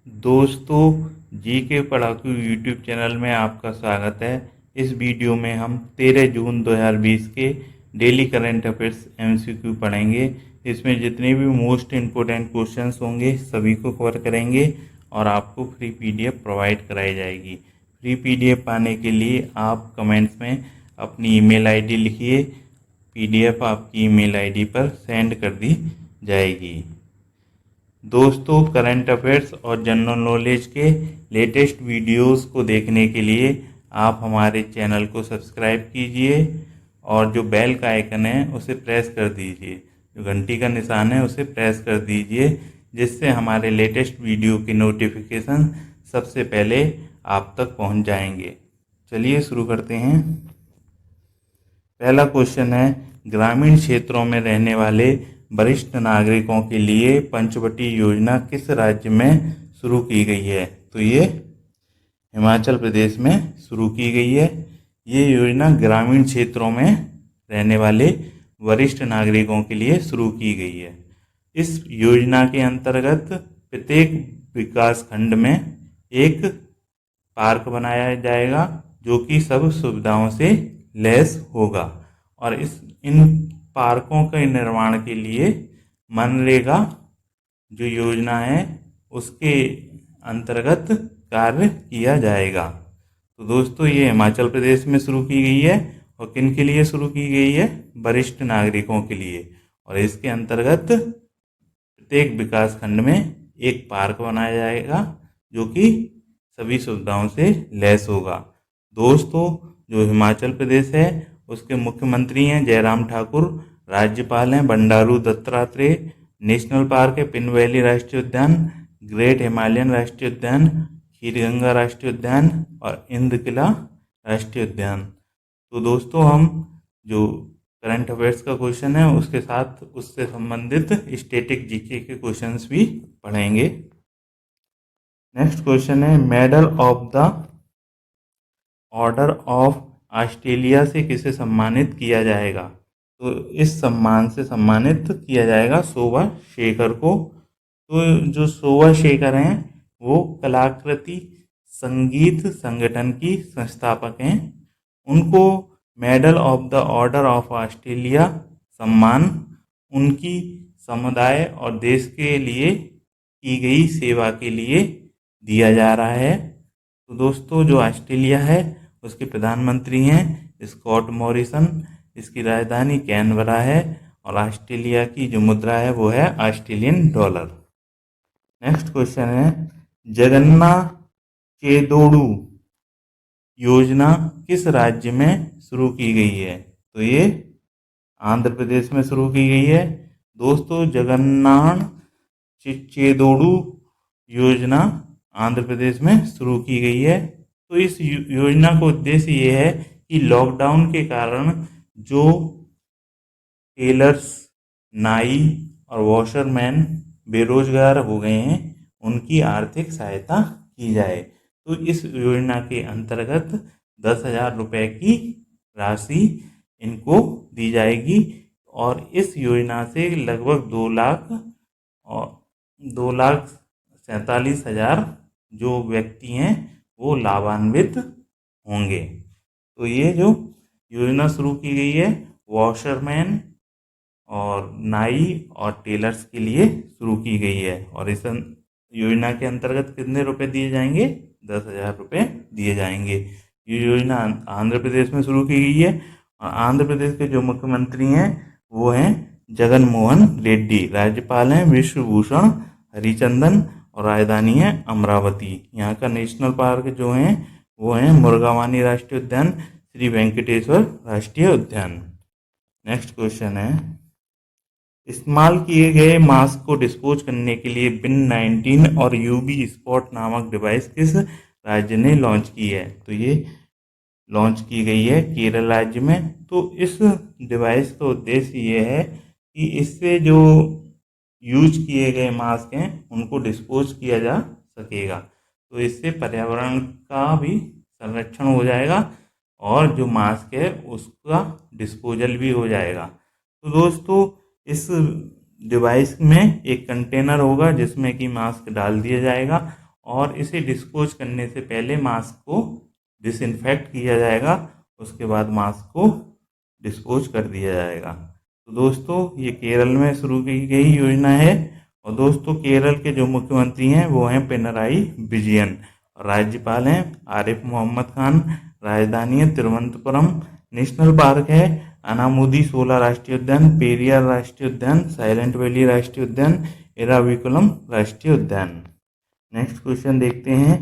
दोस्तों, जी के पढ़ाकू YouTube channel में आपका स्वागत है। इस वीडियो में हम 13 जून 2020 के डेली करंट अफेयर्स एमसीक्यू पढ़ेंगे। इसमें जितने भी मोस्ट इम्पोर्टेंट क्वेश्चंस होंगे सभी को कवर करेंगे और आपको फ्री पीडीएफ प्रोवाइड कराई जाएगी। फ्री पीडीएफ पाने के लिए आप कमेंट्स में अपनी ईमेल आईडी लिखिए। पीडीएफ आपकी ईमेल आईडी पर सेंड कर दी जाएगी। दोस्तों, करंट अफेयर्स और जनरल नॉलेज के लेटेस्ट वीडियोस को देखने के लिए आप हमारे चैनल को सब्सक्राइब कीजिए और जो बेल का आइकन है उसे प्रेस कर दीजिए। जो घंटी का निशान है उसे प्रेस कर दीजिए, जिससे हमारे लेटेस्ट वीडियो के नोटिफिकेशन सबसे पहले आप तक पहुंच जाएंगे। चलिए शुरू करते हैं। पहला क्वेश्चन है, ग्रामीण क्षेत्रों में रहने वाले वरिष्ठ नागरिकों के लिए पंचवटी योजना किस राज्य में शुरू की गई है? तो ये हिमाचल प्रदेश में शुरू की गई है। ये योजना ग्रामीण क्षेत्रों में रहने वाले वरिष्ठ नागरिकों के लिए शुरू की गई है। इस योजना के अंतर्गत प्रत्येक विकास खंड में एक पार्क बनाया जाएगा जो कि सब सुविधाओं से लैस होगा और इन पार्कों के निर्माण के लिए मनरेगा जो योजना है उसके अंतर्गत कार्य किया जाएगा। तो दोस्तों, ये हिमाचल प्रदेश में शुरू की गई है और किन के लिए शुरू की गई है? वरिष्ठ नागरिकों के लिए। और इसके अंतर्गत प्रत्येक विकास खंड में एक पार्क बनाया जाएगा जो कि सभी सुविधाओं से लैस होगा। दोस्तों, जो हिमाचल प्रदेश है उसके मुख्यमंत्री हैं जयराम ठाकुर, राज्यपाल हैं बंडारू दत्तात्रेय, नेशनल पार्क है पिन वैली राष्ट्रीय उद्यान, ग्रेट हिमालयन राष्ट्रीय उद्यान, खीरगंगा राष्ट्रीय उद्यान और इंद्रकिला राष्ट्रीय उद्यान। तो दोस्तों, हम जो करंट अफेयर्स का क्वेश्चन है उसके साथ उससे संबंधित स्टैटिक जीके के क्वेश्चंस भी पढ़ेंगे। नेक्स्ट क्वेश्चन है, medal of the order of Australia से किसे सम्मानित किया जाएगा? तो इस सम्मान से सम्मानित किया जाएगा शोभा शेखर को। तो जो शोभा शेखर हैं वो कलाकृति संगीत संगठन की संस्थापक हैं। उनको medal of the order of Australia सम्मान उनकी समुदाय और देश के लिए की गई सेवा के लिए दिया जा रहा है। तो दोस्तों, जो ऑस्ट्रेलिया है उसके प्रधानमंत्री हैं स्कॉट मॉरिसन। इसकी राजधानी कैनबरा है और ऑस्ट्रेलिया की जो मुद्रा है वो है ऑस्ट्रेलियन डॉलर। नेक्स्ट क्वेश्चन है, जगन्नाथ चेदोड़ू योजना किस राज्य में शुरू की गई है? तो ये आंध्र प्रदेश में शुरू की गई है। दोस्तों, जगन्नाथ चेदोड़ू योजना आंध्र प्रदेश में शुरू की गई है। तो इस योजना का उद्देश्य ये है कि लॉकडाउन के कारण जो टेलर्स, नाई और वॉशरमैन बेरोजगार हो गए हैं उनकी आर्थिक सहायता की जाए। तो इस योजना के अंतर्गत 10,000 रुपये की राशि इनको दी जाएगी और इस योजना से लगभग 2,47,000 जो व्यक्ति हैं वो लाभान्वित होंगे। तो ये जो योजना शुरू की गई है वॉशरमैन और नाई और टेलर्स के लिए शुरू की गई है और इस योजना के अंतर्गत कितने रुपए दिए जाएंगे? 10,000 रुपये दिए जाएंगे। ये योजना आंध्र प्रदेश में शुरू की गई है और आंध्र प्रदेश के जो मुख्यमंत्री हैं वो हैं जगन मोहन रेड्डी, राज्यपाल हैं विश्वभूषण हरिचंदन और राजधानी है अमरावती। यहाँ का नेशनल पार्क जो है वो है मुर्गावानी राष्ट्रीय उद्यान, श्री वेंकटेश्वर राष्ट्रीय उद्यान। नेक्स्ट क्वेश्चन है, इस्तेमाल किए गए मास्क को डिस्पोज करने के लिए बिन 19 और यूवी स्पॉट नामक डिवाइस किस राज्य ने लॉन्च की है? तो ये लॉन्च की गई है केरल राज्य में। तो इस डिवाइस का उद्देश्य ये है कि इससे जो यूज किए गए मास्क हैं उनको डिस्पोज किया जा सकेगा। तो इससे पर्यावरण का भी संरक्षण हो जाएगा और जो मास्क है उसका डिस्पोजल भी हो जाएगा। तो दोस्तों, इस डिवाइस में एक कंटेनर होगा जिसमें कि मास्क डाल दिया जाएगा और इसे डिस्पोज करने से पहले मास्क को डिसइंफेक्ट किया जाएगा, उसके बाद मास्क को डिस्पोज कर दिया जाएगा। तो दोस्तों ये केरल में शुरू की गई योजना है। और दोस्तों केरल के जो मुख्यमंत्री हैं वो हैं पिनराई विजयन, और राज्यपाल हैं आरिफ मोहम्मद खान। राजधानी है तिरुवनंतपुरम। नेशनल पार्क है अनामुदी शोला राष्ट्रीय उद्यान, पेरियार राष्ट्रीय उद्यान, साइलेंट वैली राष्ट्रीय उद्यान, एराविकुलम राष्ट्रीय उद्यान। नेक्स्ट क्वेश्चन देखते हैं,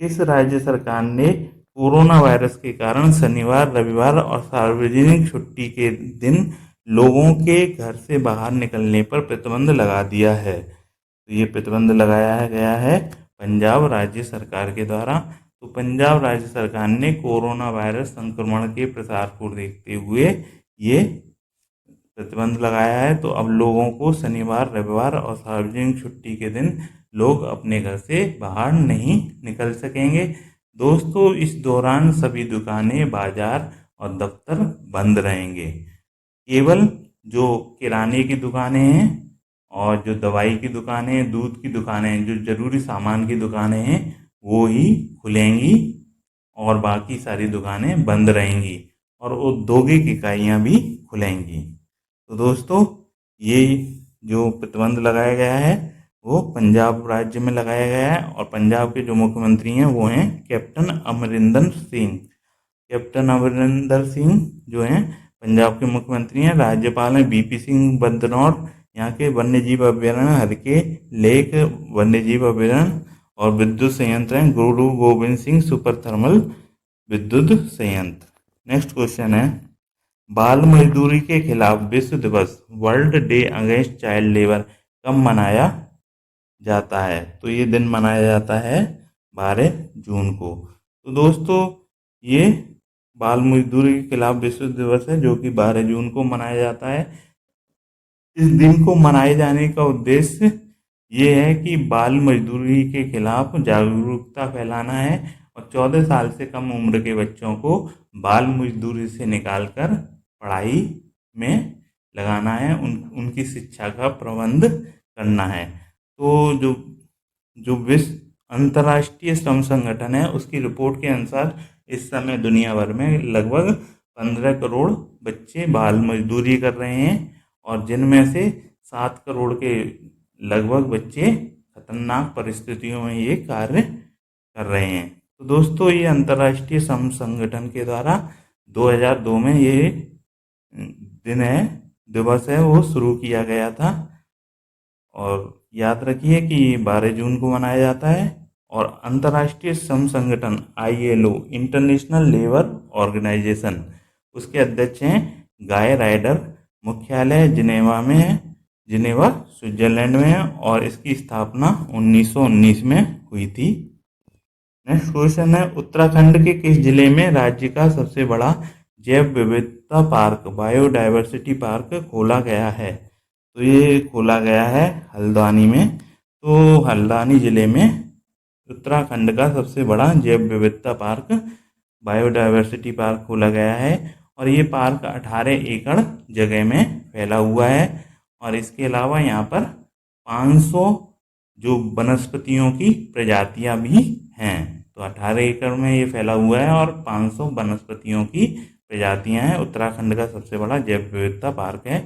किस राज्य सरकार ने कोरोना वायरस के कारण शनिवार, रविवार और सार्वजनिक छुट्टी के दिन लोगों के घर से बाहर निकलने पर प्रतिबंध लगा दिया है? तो ये प्रतिबंध लगाया गया है पंजाब राज्य सरकार के द्वारा। तो पंजाब राज्य सरकार ने कोरोना वायरस संक्रमण के प्रसार को देखते हुए ये प्रतिबंध लगाया है। तो अब लोगों को शनिवार, रविवार और सार्वजनिक छुट्टी के दिन लोग अपने घर से बाहर नहीं निकल सकेंगे। दोस्तों इस दौरान सभी दुकानें, बाजार और दफ्तर बंद रहेंगे। केवल जो किराने की दुकानें हैं और जो दवाई की दुकानें, दूध की दुकानें, जो जरूरी सामान की दुकानें हैं वो ही खुलेंगी और बाकी सारी दुकानें बंद रहेंगी और औद्योगिक इकाइयाँ भी खुलेंगी। तो दोस्तों ये जो प्रतिबंध लगाया गया है वो पंजाब राज्य में लगाया गया है और पंजाब के जो मुख्यमंत्री हैं वो हैं कैप्टन अमरिंदर सिंह। कैप्टन अमरिंदर सिंह जो हैं पंजाब के मुख्यमंत्री हैं। राज्यपाल हैं बीपी सिंह बदनौर। यहाँ के वन्यजीव अभ्यारण्य हरके लेक वन्यजीव अभ्यारण्य और विद्युत संयंत्र हैं गुरु गोविंद सिंह सुपर थर्मल विद्युत संयंत्र। नेक्स्ट क्वेश्चन है, बाल मजदूरी के खिलाफ विश्व दिवस world day against child labour कब मनाया जाता है? तो ये दिन मनाया जाता है 12 जून को। तो दोस्तों ये बाल मजदूरी के खिलाफ विश्व दिवस है जो कि 12 जून को मनाया जाता है। इस दिन को मनाए जाने का उद्देश्य ये है कि बाल मजदूरी के खिलाफ जागरूकता फैलाना है और 14 साल से कम उम्र के बच्चों को बाल मजदूरी से निकालकर पढ़ाई में लगाना है, उनकी शिक्षा का प्रबंध करना है। तो जो विश्व अंतर्राष्ट्रीय श्रम संगठन है उसकी रिपोर्ट के अनुसार इस समय दुनिया भर में लगभग 15 करोड़ बच्चे बाल मजदूरी कर रहे हैं और जिनमें से 7 करोड़ के लगभग बच्चे खतरनाक परिस्थितियों में ये कार्य कर रहे हैं। तो दोस्तों ये अंतर्राष्ट्रीय श्रम संगठन के द्वारा 2002 में ये दिवस है वो शुरू किया गया था और याद रखिए कि 12 जून को मनाया जाता है। और अंतर्राष्ट्रीय श्रम संगठन ILO इंटरनेशनल लेबर ऑर्गेनाइजेशन उसके अध्यक्ष हैं गाय राइडर। मुख्यालय जिनेवा में है, जिनेवा स्विट्जरलैंड में है और इसकी स्थापना 1919 में हुई थी। नेक्स्ट क्वेश्चन है, उत्तराखंड के किस जिले में राज्य का सबसे बड़ा जैव विविधता पार्क बायोडायवर्सिटी पार्क खोला गया है? तो ये खोला गया है हल्द्वानी में। तो हल्द्वानी जिले में उत्तराखंड का सबसे बड़ा जैव विविधता पार्क बायोडायवर्सिटी पार्क खोला गया है और ये पार्क 18 एकड़ जगह में फैला हुआ है और इसके अलावा यहाँ पर 500 जो वनस्पतियों की प्रजातियाँ भी हैं। तो 18 एकड़ में ये फैला हुआ है और 500 वनस्पतियों की प्रजातियाँ हैं। उत्तराखंड का सबसे बड़ा जैव विविधता पार्क है।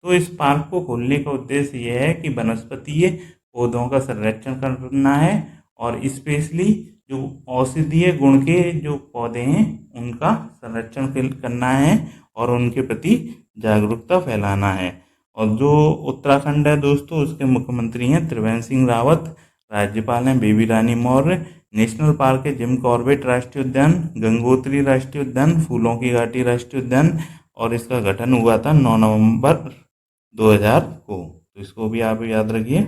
तो इस पार्क को खोलने का उद्देश्य ये है कि वनस्पतीय पौधों का संरक्षण करना है और स्पेशली जो औषधीय गुण के जो पौधे हैं उनका संरक्षण करना है और उनके प्रति जागरूकता फैलाना है। और जो उत्तराखंड है दोस्तों उसके मुख्यमंत्री हैं त्रिवेंद्र सिंह रावत। राज्यपाल हैं बेबी रानी मौर्य। नेशनल पार्क है जिम कॉर्बेट राष्ट्रीय उद्यान, गंगोत्री राष्ट्रीय उद्यान, फूलों की घाटी राष्ट्रीय उद्यान और इसका गठन हुआ था 9 नवंबर 2000 को। तो इसको भी आप याद रखिए।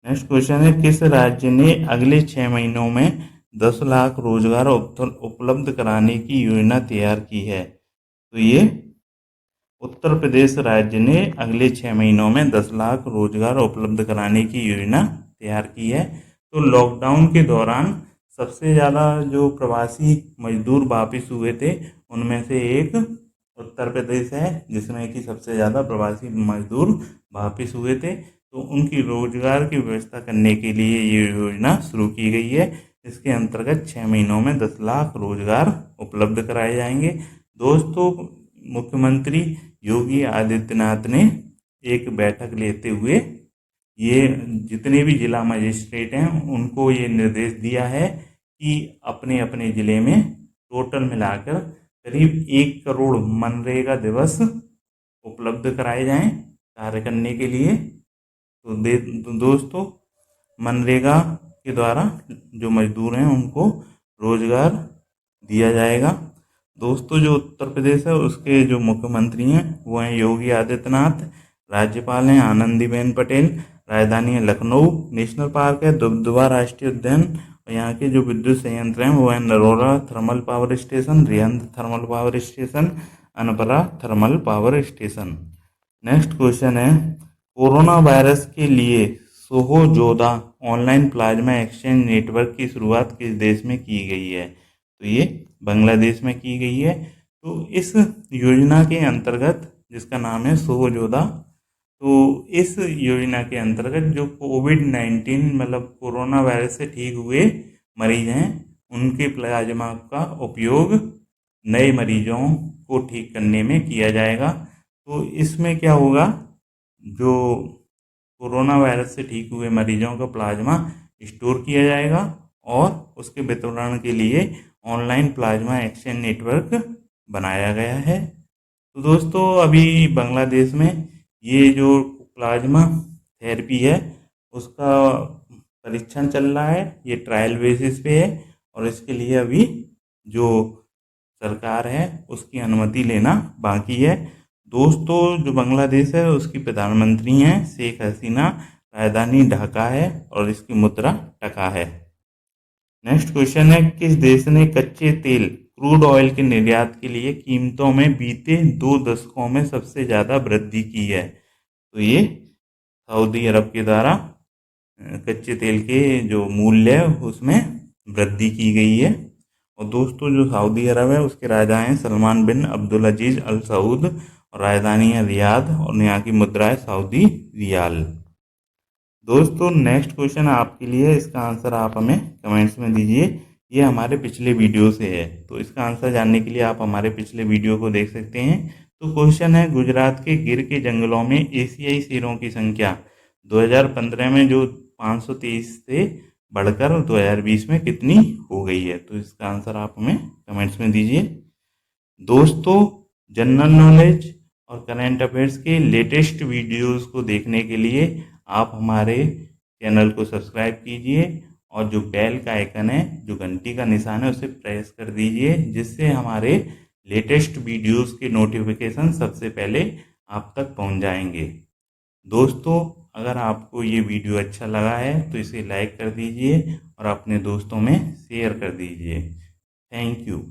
नेक्स्ट क्वेश्चन है, किस राज्य ने अगले 6 महीनों में 10 लाख रोजगार उपलब्ध कराने की योजना तैयार की है? तो ये उत्तर प्रदेश राज्य ने अगले 6 महीनों में 10 लाख रोजगार उपलब्ध कराने की योजना तैयार की है। तो लॉकडाउन के दौरान सबसे ज़्यादा जो प्रवासी मजदूर वापस हुए थे उनमें से एक उत्तर प्रदेश है जिसमें कि सबसे ज़्यादा प्रवासी मजदूर वापस हुए थे। तो उनकी रोजगार की व्यवस्था करने के लिए ये योजना शुरू की गई है। इसके अंतर्गत 6 महीनों में 10 लाख रोजगार उपलब्ध कराए जाएंगे। दोस्तों, मुख्यमंत्री योगी आदित्यनाथ ने एक बैठक लेते हुए ये जितने भी जिला मजिस्ट्रेट हैं उनको ये निर्देश दिया है कि अपने अपने ज़िले में टोटल मिलाकर करीब 1 करोड़ मनरेगा दिवस उपलब्ध कराए जाएं कार्य करने के लिए। तो दोस्तों, मनरेगा के द्वारा जो मजदूर हैं उनको रोजगार दिया जाएगा। दोस्तों, जो उत्तर प्रदेश है उसके जो मुख्यमंत्री हैं वो हैं योगी आदित्यनाथ, राज्यपाल हैं आनंदीबेन पटेल, राजधानी है लखनऊ, नेशनल पार्क है दुबदुबा राष्ट्रीय उद्यान, और यहाँ के जो विद्युत संयंत्र हैं वो है Narora thermal power station, Rihand thermal power station, Anpara thermal power station. Next question है, कोरोना वायरस के लिए सोहोजोदा ऑनलाइन प्लाज्मा एक्सचेंज नेटवर्क की शुरुआत किस देश में की गई है? तो ये बांग्लादेश में की गई है। तो इस योजना के अंतर्गत, जिसका नाम है सोहोजोदा, तो इस योजना के अंतर्गत जो कोविड-19 मतलब कोरोना वायरस से ठीक हुए मरीज हैं उनके प्लाज्मा का उपयोग नए मरीजों को ठीक करने में किया जाएगा। तो इसमें क्या होगा, जो कोरोना वायरस से ठीक हुए मरीजों का प्लाज्मा स्टोर किया जाएगा और उसके वितरण के लिए ऑनलाइन प्लाज्मा एक्सचेंज नेटवर्क बनाया गया है। तो दोस्तों, अभी बांग्लादेश में ये जो प्लाज्मा थेरेपी है उसका परीक्षण चल रहा है, ये ट्रायल बेसिस पे है और इसके लिए अभी जो सरकार है उसकी अनुमति लेना बाकी है। दोस्तों, जो बांग्लादेश है उसकी प्रधानमंत्री हैं शेख हसीना, राजधानी ढाका है और इसकी मुद्रा टका है। नेक्स्ट क्वेश्चन है, किस देश ने कच्चे तेल क्रूड ऑयल के निर्यात के लिए कीमतों में बीते 2 दशकों में सबसे ज़्यादा वृद्धि की है? तो ये सऊदी अरब के द्वारा कच्चे तेल के जो मूल्य है उसमें वृद्धि की गई है। और दोस्तों, जो सऊदी अरब है उसके राजा हैं सलमान बिन अब्दुल अजीज अल सऊद और राजधानी है रियाद और यहाँ की मुद्रा है सऊदी रियाल। दोस्तों, नेक्स्ट क्वेश्चन आपके लिए, इसका आंसर आप हमें कमेंट्स में दीजिए। ये हमारे पिछले वीडियो से है, तो इसका आंसर जानने के लिए आप हमारे पिछले वीडियो को देख सकते हैं। तो क्वेश्चन है, गुजरात के गिर के जंगलों में एशियाई शेरों की संख्या 2015 में जो 523 से बढ़कर 2020 में कितनी हो गई है? तो इसका आंसर आप हमें कमेंट्स में दीजिए। दोस्तों, जनरल नॉलेज और करंट अफेयर्स के लेटेस्ट वीडियोस को देखने के लिए आप हमारे चैनल को सब्सक्राइब कीजिए और जो बेल का आइकन है, जो घंटी का निशान है, उसे प्रेस कर दीजिए, जिससे हमारे लेटेस्ट वीडियोस के नोटिफिकेशन सबसे पहले आप तक पहुंच जाएंगे। दोस्तों, अगर आपको ये वीडियो अच्छा लगा है तो इसे लाइक कर दीजिए और अपने दोस्तों में शेयर कर दीजिए। Thank you.